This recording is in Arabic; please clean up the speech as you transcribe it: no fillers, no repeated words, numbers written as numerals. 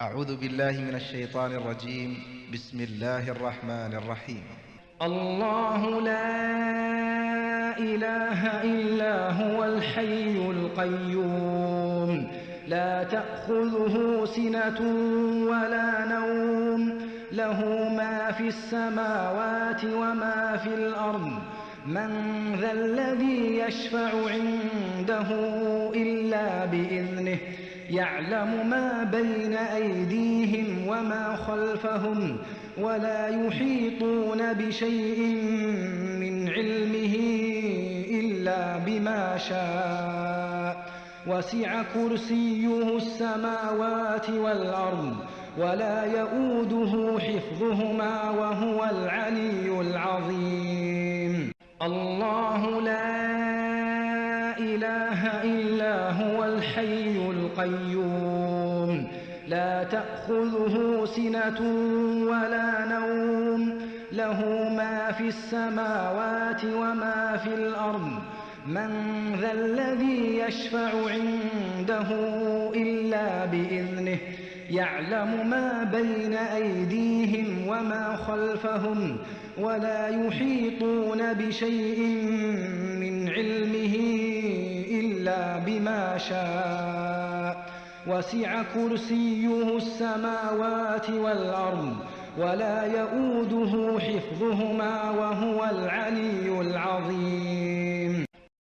أعوذ بالله من الشيطان الرجيم. بسم الله الرحمن الرحيم. الله لا إله إلا هو الحي القيوم لا تأخذه سنة ولا نوم له ما في السماوات وما في الأرض من ذا الذي يشفع عنده إلا بإذنه يعلم ما بين أيديهم وما خلفهم ولا يحيطون بشيء من علمه إلا بما شاء وسع كرسيه السماوات والأرض ولا يؤوده حفظهما وهو العلي العظيم. الله لا إله إلا هو الحي القيوم لا تأخذه سنة ولا نوم له ما في السماوات وما في الأرض من ذا الذي يشفع عنده إلا بإذنه يعلم ما بين أيديهم وما خلفهم ولا يحيطون بشيء من علمه إلا بما شاء وسع كرسيه السماوات والأرض ولا يؤوده حفظهما وهو العلي العظيم.